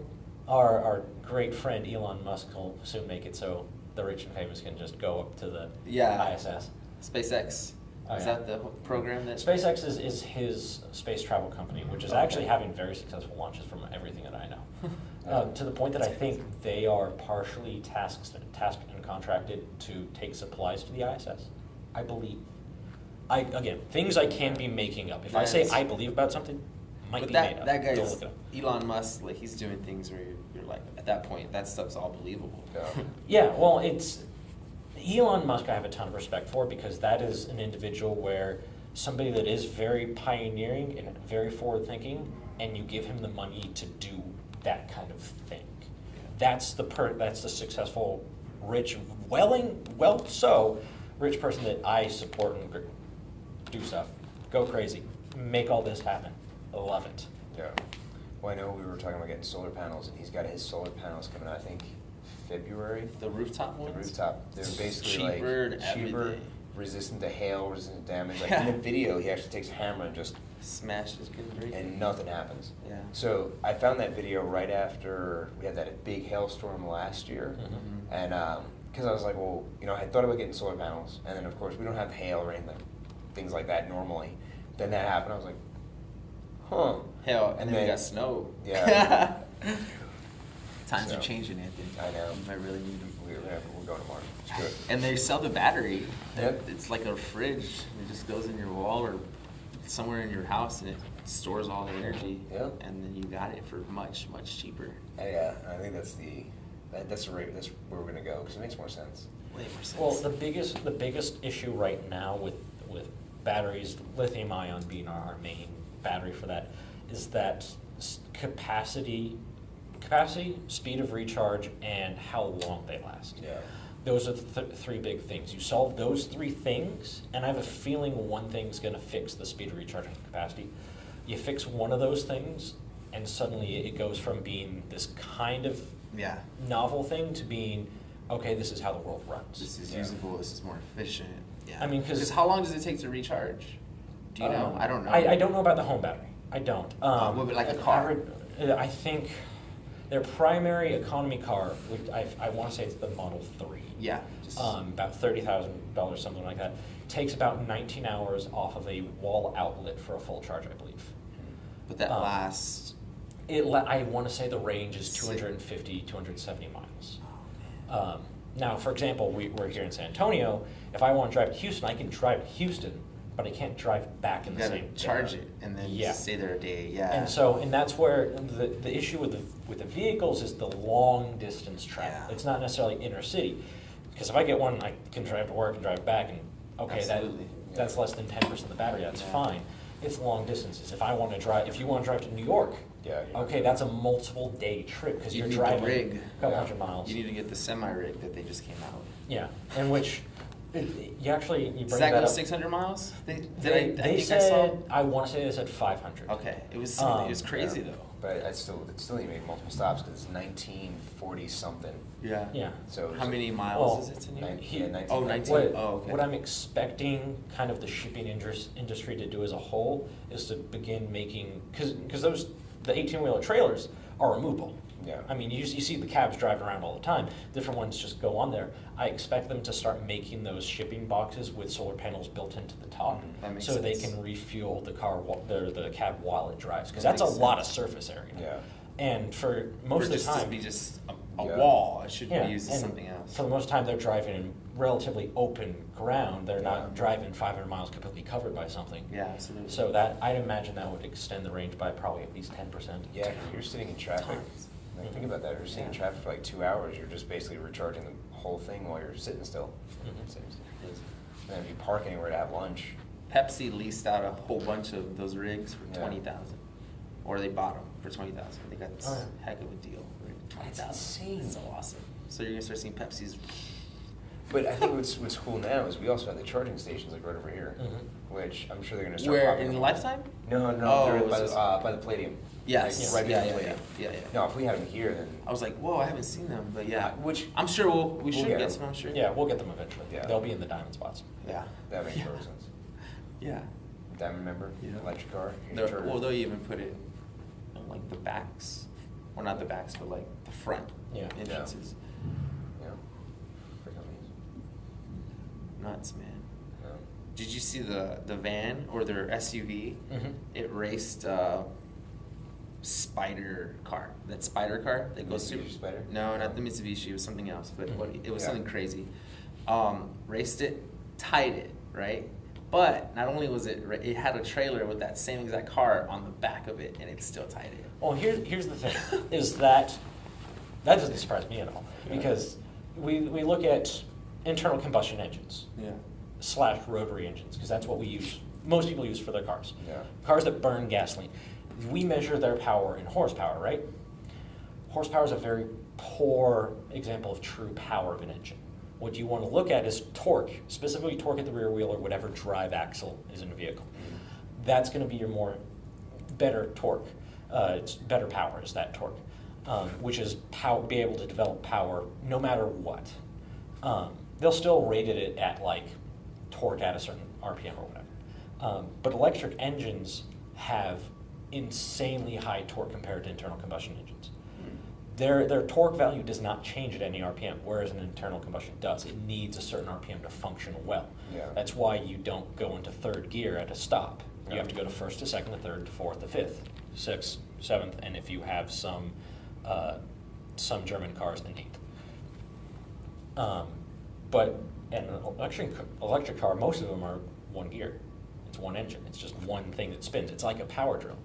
our great friend Elon Musk will soon make it so the rich and famous can just go up to the ISS. SpaceX. Oh, Is yeah. that the program that? SpaceX is his space travel company, which is actually having very successful launches from everything that I know. To the point that I think they are partially tasked and contracted to take supplies to the ISS. I believe. Again, things I can be making up. If I say I believe about something, might But be that made up. that Don't guy's look it up. Elon Musk. Like he's doing things where you're like, at that point, that stuff's all believable. Yeah. Yeah, well, it's Elon Musk. I have a ton of respect for because that is an individual where somebody that is very pioneering and very forward thinking, and you give him the money to do that kind of thing. That's the successful, rich, rich person that I support and do stuff. Go crazy, make all this happen. I love it. Yeah. Well, I know we were talking about getting solar panels, and he's got his solar panels coming out, I think, February. The rooftop The ones. rooftop. They're basically cheaper and cheaper, everything. resistant to hail, resistant to damage. Like Yeah. in the video, he actually takes a hammer and just Smashes good break. and nothing happens. Yeah. So I found that video right after we had that big hailstorm last year, Mhm. and because I was like, well, I had thought about getting solar panels, and then of course we don't have hail or anything, things like that normally. Then that happened. I was like, huh. Hell, and then we then- got snow. Yeah. Times So, are changing, Anthony. I know. You might really need them. We're going to Mars. It's good. And they sell the battery. Yep. It's like a fridge. It just goes in your wall or somewhere in your house, and it stores all the energy. Yeah. And then you got it for much, much cheaper. Yeah, I think that's the rate. That's where we're gonna go because it makes more sense. Way more sense. Well, the biggest issue right now with batteries, lithium ion being our main battery for that, is that capacity, speed of recharge, and how long they last. Yeah. Those are the three big things. You solve those three things, and I have a feeling one thing's going to fix the speed of recharge and capacity. You fix one of those things, and suddenly it goes from being this kind of yeah. novel thing to being, okay, this is how the world runs. This is Yeah. usable. This is more efficient. Yeah. I mean, 'cause- how long does it take to recharge? Do you know? I don't know. I don't know about the home battery. I don't. What about like a car? I think their primary economy car, I want to say it's the Model 3. Yeah. Just, About $30,000, something like that. Takes about 19 hours off of a wall outlet for a full charge, I believe. but that lasts. I want to say the range is Sick. 250, 270 miles. Now, for example, we're here in San Antonio. If I want to drive to Houston, I can drive to Houston, but I can't drive back in You the gotta same day. charge it and then Yeah. stay there a day. Yeah. And that's where the issue with the vehicles is the long distance travel. Yeah. It's not necessarily inner city, because if I get one, I can drive to work and drive back, and okay, Absolutely. that's less than 10% of the battery. That's Yeah. fine. It's long distances. If you want to drive to New York, Yeah. okay, that's a multiple day trip because You you're need the driving rig. a couple Yeah. hundred miles. You need to get the semi rig that they just came out with. Yeah, and which you Does bring that that go up. 600 miles? They I think said I saw. I want to say they said 500. Okay, it was crazy Yeah. though. But it still need to make multiple stops because it's 1940 something. Yeah. Yeah. So How many miles Well, is it to New Nine- York? yeah, 19. Oh, 19. What, Oh, okay. what I'm expecting kind of the shipping industry to do as a whole is to begin making, because the 18-wheeler trailers are removable. Yeah. I mean, you see the cabs driving around all the time. Different ones just go on there. I expect them to start making those shipping boxes with solar panels built into the top, That makes so they sense. can refuel the cab while it drives, because That that's a makes lot of sense. surface area. Yeah. And for most of the just time, to be just a Yeah. wall. It should yeah, be used as and something else. for the most time, they're driving in relatively open ground. They're Yeah. not driving 500 miles completely covered by something. Yeah, absolutely. So that I'd imagine that would extend the range by probably at least 10%. Yeah, 'cause you're sitting in traffic. Tons. Like, think about that. You're sitting in Yeah. traffic for like 2 hours. You're just basically recharging the whole thing while you're sitting still. Mhm. It seems. And if you park anywhere to have lunch, Pepsi leased out a whole bunch of those rigs for Yeah. 20,000, or they bought them for 20,000. They got this Oh, yeah. heck of a deal. For 20,000. insane. That's so awesome. So you're gonna start seeing Pepsi's. but I think what's cool now is we also have the charging stations like right over here, Mhm. which I'm sure they're gonna start. Where popping in up. Lifetime? No, Oh, they're is this- by the Palladium. Yes. Like, right Yeah, before yeah, you yeah. play. No, if we had them here, then I was like, whoa, I haven't seen them, but yeah. Which I'm sure we should get get 'em. some. I'm sure. Yeah, we'll get them eventually. Yeah. They'll be in the diamond spots. Yeah. that makes Yeah. total sense. Yeah. Diamond member, Yeah. electric car. Here's your Well, they'll even put it on like the backs, or not the backs, but like the front Yeah. entrances. Yeah. Freaking amazing. Nuts, man. Yeah. Did you see the van or their SUV? Mhm. It raced Spider car. That Spider car that goes Mitsubishi through. Spider? No, not the Mitsubishi. It was something else. But it was Yeah. something crazy. Raced it, tied it, right? But not only was it had a trailer with that same exact car on the back of it, and it still tied it. Well, here's the thing, is that doesn't surprise me at all, because we look at internal combustion engines Yeah. / rotary engines, because that's what most people use for their cars. Yeah. Cars that burn gasoline. We measure their power in horsepower, right? Horsepower is a very poor example of true power of an engine. What you want to look at is torque, specifically torque at the rear wheel or whatever drive axle is in a vehicle. That's going to be your better torque. It's better power is that torque, which is be able to develop power no matter what. They'll still rate it at like torque at a certain RPM or whatever. But electric engines have insanely high torque compared to internal combustion engines. Their torque value does not change at any RPM, whereas an internal combustion does. It needs a certain RPM to function well. Yeah. That's why you don't go into third gear at a stop. You Yeah. have to go to first to second to third to fourth to fifth, sixth, seventh, and if you have some German cars, then eighth. But an electric car, most of them are one gear. It's one engine. It's just one thing that spins. It's like a power drill.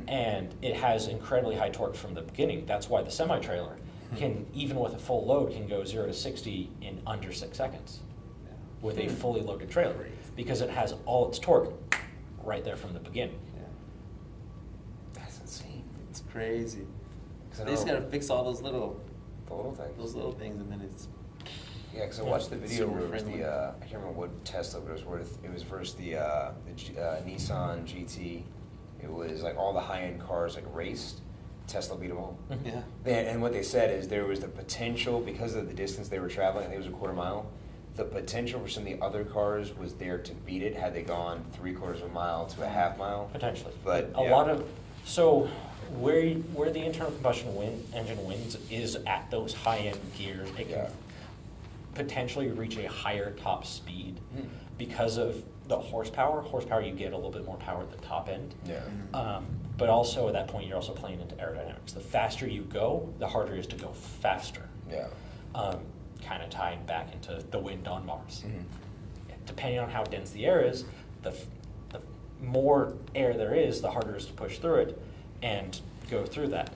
And it has incredibly high torque from the beginning. That's why the semi-trailer can, even with a full load, can go 0 to 60 in under 6 seconds with a fully loaded trailer, because it has all its torque right there from the beginning. Yeah. That's insane. It's crazy. 'Cause I They just know gotta fix all those little things. and then it's. Yeah, because I Yeah. watched the video Super where it was friendly. I can't remember what Tesla, but it was versus the Nissan GT. It was like all the high-end cars like raced. Tesla beat them all. Yeah. And what they said is there was the potential, because of the distance they were traveling, I think it was a quarter mile, the potential for some of the other cars was there to beat it had they gone 3/4 of a mile to a half mile. Potentially. But, a yeah. lot of, so where the internal combustion engine wins is at those high-end gears. It can Yeah. potentially reach a higher top speed Mm. because of the horsepower. You get a little bit more power at the top end. Yeah. But also at that point, you're also playing into aerodynamics. The faster you go, the harder it is to go faster. Yeah. Kind of tying back into the wind on Mars. Mhm. Depending on how dense the air is, the more air there is, the harder it is to push through it and go through that.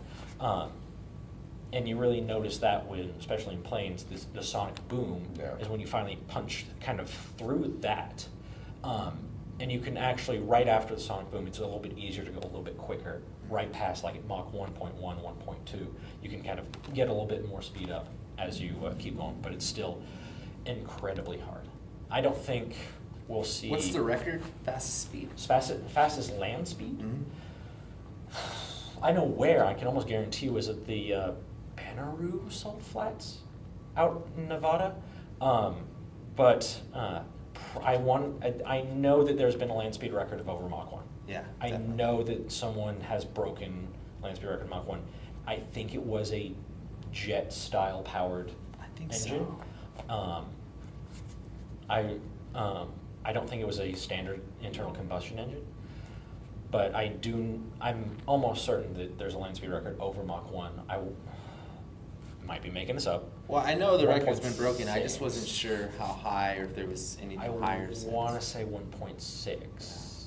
And you really notice that when, especially in planes, the sonic boom Yeah. is when you finally punch kind of through that. And you can actually, right after the sonic boom, it's a little bit easier to go a little bit quicker, right past like at Mach 1.1, 1.2. You can kind of get a little bit more speed up as you keep going, but it's still incredibly hard. I don't think we'll see... What's the record? Fastest speed? Fastest land speed? Mm-hmm. I know where. I can almost guarantee was at the Penaroo Salt Flats out in Nevada. But I know that there's been a land speed record of over Mach 1. Yeah. I definitely. know that someone has broken land speed record Mach 1. I think it was a jet style powered I think engine. so. I don't think it was a standard internal combustion engine, but I'm almost certain that there's a land speed record over Mach 1. I might be making this up. Well, I know the record's been broken. I 1.6. just wasn't sure how high or if there was anything I higher. since. want to say 1.6.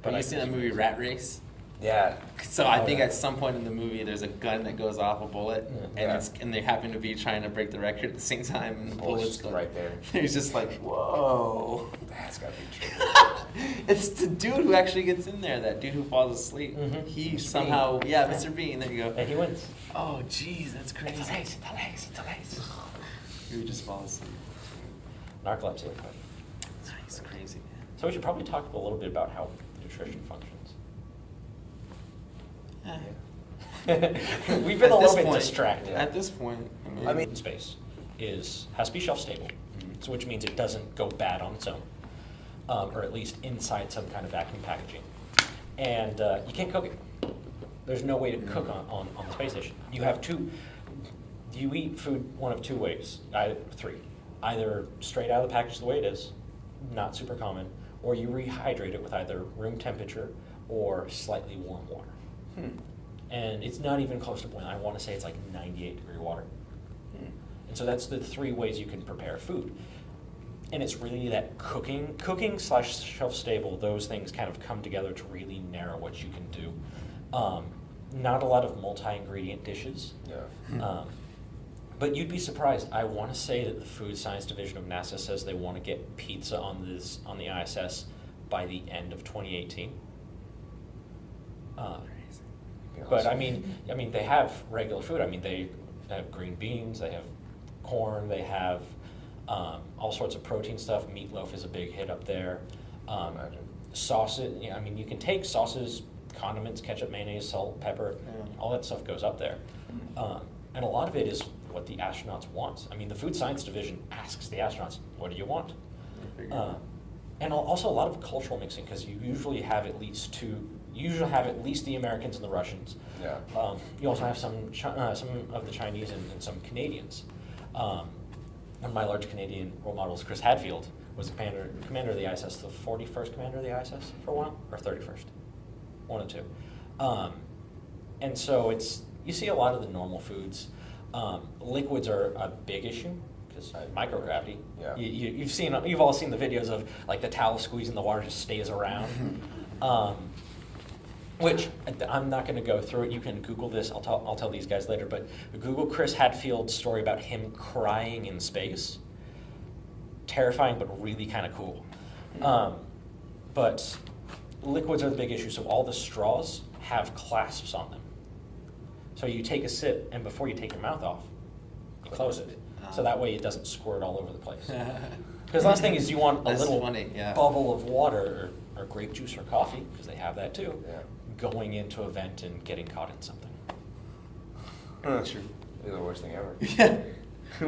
Have you seen that movie Rat Race? Yeah. So I Oh, think yeah. at some point in the movie, there's a gun that goes off a bullet, Yeah. and they happen to be trying to break the record at the same time, and the bullets go right there. He's just like, whoa. That's gotta be true. It's the dude who actually gets in there. That dude who falls asleep. Mhm. He Mr. somehow, Bean. yeah, Mr. Bean. There you go. And he wins. Oh, jeez, that's crazy. It's a lace. He would just fall asleep. Narcolepsy. Nice, crazy man. So we should probably talk a little bit about how nutrition functions. We've been a little bit distracted. At this point, I mean- Space has to be shelf stable, so which means it doesn't go bad on its own, or at least inside some kind of vacuum packaging. And you can't cook it. There's no way to cook on the space station. You eat food one of two ways, three. Either straight out of the package the way it is, not super common, or you rehydrate it with either room temperature or slightly warm water. And it's not even close to boiling. I want to say it's like 98-degree water. And so that's the three ways you can prepare food. And it's really that cooking / shelf stable, those things kind of come together to really narrow what you can do. Not a lot of multi-ingredient dishes. Yeah. But you'd be surprised. I want to say that the Food Science Division of NASA says they want to get pizza on the ISS by the end of 2018. But I mean, they have regular food. I mean, they have green beans, they have corn, they have all sorts of protein stuff. Meatloaf is a big hit up there. Sauces. I mean, you can take sauces, condiments, ketchup, mayonnaise, salt, pepper. All that stuff goes up there, and a lot of it is what the astronauts want. I mean, the Food Science Division asks the astronauts, "What do you want?" And also a lot of cultural mixing, because you usually have at least the Americans and the Russians. Yeah. You also have some of the Chinese and some Canadians. One of my large Canadian role models, Chris Hadfield, was the commander of the ISS, the 41st commander of the ISS for a while, or 31st, one of two. And so you see a lot of the normal foods. Liquids are a big issue, because microgravity. Yeah. You've all seen the videos of like the towel squeezing the water just stays around. Which I'm not going to go through it. You can Google this. I'll tell these guys later. But Google Chris Hadfield's story about him crying in space. Terrifying, but really kind of cool. But liquids are the big issue. So all the straws have clasps on them. So you take a sip, and before you take your mouth off, you close it. So that way it doesn't squirt all over the place. Because the last thing is you want a little bubble of water or grape juice or coffee, because they have that too, going into a vent and getting caught in something. That's true. It's the worst thing ever.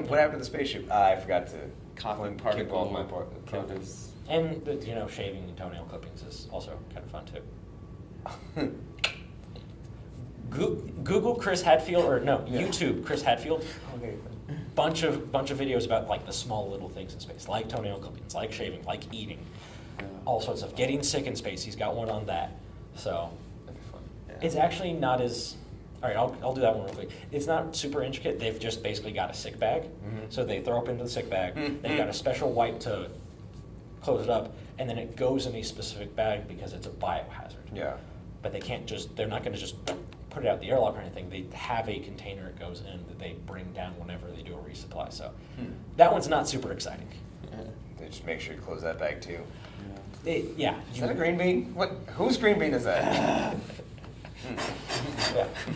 What happened to the spaceship? I forgot to keep all my produce. And shaving and toenail clippings is also kind of fun too. Google Chris Hadfield, YouTube Chris Hadfield. Okay. Bunch of videos about like the small little things in space, like toenail clippings, like shaving, like eating, all sorts of getting sick in space. He's got one on that. So That'd be fun. it's actually not as. All right, I'll do that one real quick. It's not super intricate. They've just basically got a sick bag. So they throw up into the sick bag. They've got a special wipe to close it up, and then it goes in a specific bag because it's a biohazard. Yeah. But they're not going to just put it out the airlock or anything. They have a container it goes in that they bring down whenever they do a resupply. So that one's not super exciting. They just make sure you close that bag too. Is that a green bean? What? Whose green bean is that? Yeah.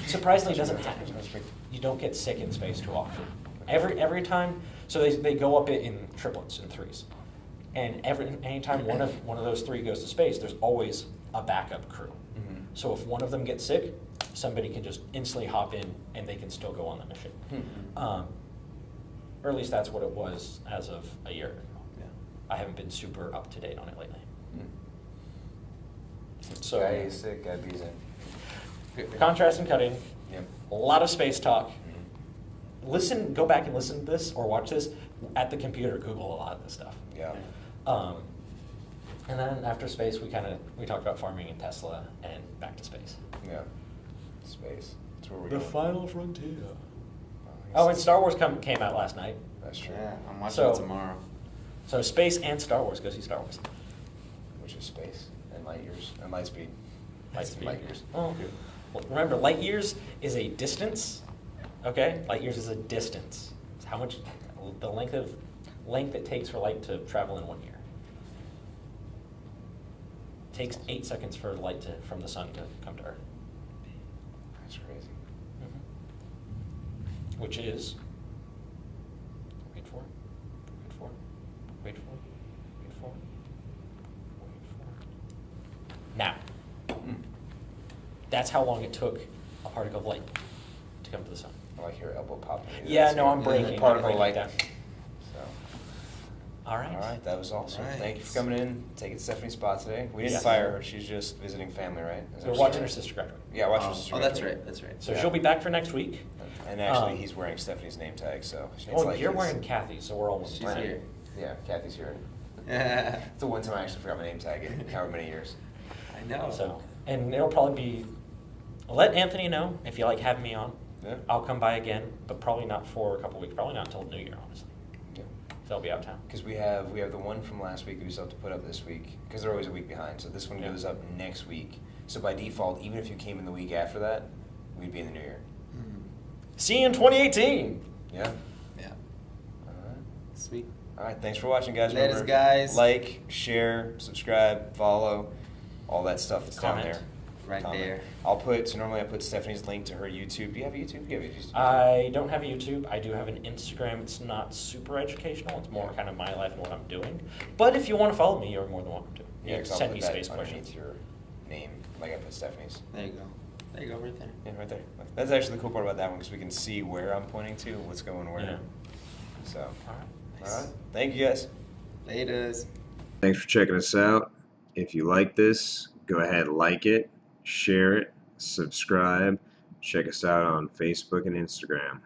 Surprisingly, it doesn't happen. You don't get sick in space too often. Every time, so they go up in triplets and threes, and anytime one of those three goes to space, there's always a backup crew. So if one of them gets sick, somebody can just instantly hop in and they can still go on the mission. Or at least that's what it was as of a year ago. I haven't been super up to date on it lately. So Guy is sick, guy B's in. contrast and cutting. Yep. A lot of space talk. Go back and listen to this or watch this at the computer. Google a lot of this stuff. Yeah. And then after space, we talked about farming and Tesla and back to space. Yeah. Space. That's where we're The going. final frontier. Oh, Oh, and Star Wars came out last night. That's true. Yeah, I'm watching So- it tomorrow. So space and Star Wars. Go see Star Wars. Which is space and light years and light speed. Light speed. Light years. Oh. Well, remember, light years is a distance. Okay, light years is a distance. It's how much the length it takes for light to travel in 1 year. It takes 8 seconds for light from the sun to come to Earth. That's crazy. Which is, wait for, now. That's how long it took a particle of light to come to the sun. I like your elbow popping. Yeah, no, I'm breaking. I'm Particle breaking light. down. So. All right. All right, that was awesome. All right. Thank you for coming in, taking Stephanie's spot today. We didn't Yes. fire her; she's just visiting family, right? Is that We're what watching she her said? sister graduate. Yeah, watch her sister. Oh, that's graduate. right. That's right. So Yeah. she'll be back for next week. And actually, Um, he's wearing Stephanie's name tag, so it's Well, like you're his- wearing Kathy, so we're all one She's planet. here. Yeah, Kathy's here. I It's the one time I actually forgot my name tag in however many years. know. So, and it'll probably be. Let Anthony know if you like having me on. Yeah. I'll come by again, but probably not for a couple weeks. Probably not until New Year, honestly. Yeah. So I'll be out of town. Because we have the one from last week that we still have to put up this week because they're always a week behind. So this one Yeah. goes up next week. So by default, even if you came in the week after that, we'd be in the new year. Mhm. See you in 2018. Yeah. Yeah. All right. Sweet. All right. Thanks for watching, guys. Laters, Remember, guys. like, share, subscribe, follow, all that stuff that's down Comment. there. Right Comment. there. Normally I put Stephanie's link to her YouTube. Do you have a YouTube? You have a YouTube. I don't have a YouTube. I do have an Instagram. It's not super educational. It's more kind of my life and what I'm doing. But if you want to follow me, you're more than welcome to. Yeah, You 'cause I'll send put me that space underneath questions. your name, like I put Stephanie's. There you go. There you go, right there. Yeah, right there. That's actually the cool part about that one because we can see where I'm pointing to, what's going where. Yeah. So, All right. all right. Thank you guys. Laters. Thanks for checking us out. If you like this, go ahead, like it, share it, subscribe. Check us out on Facebook and Instagram.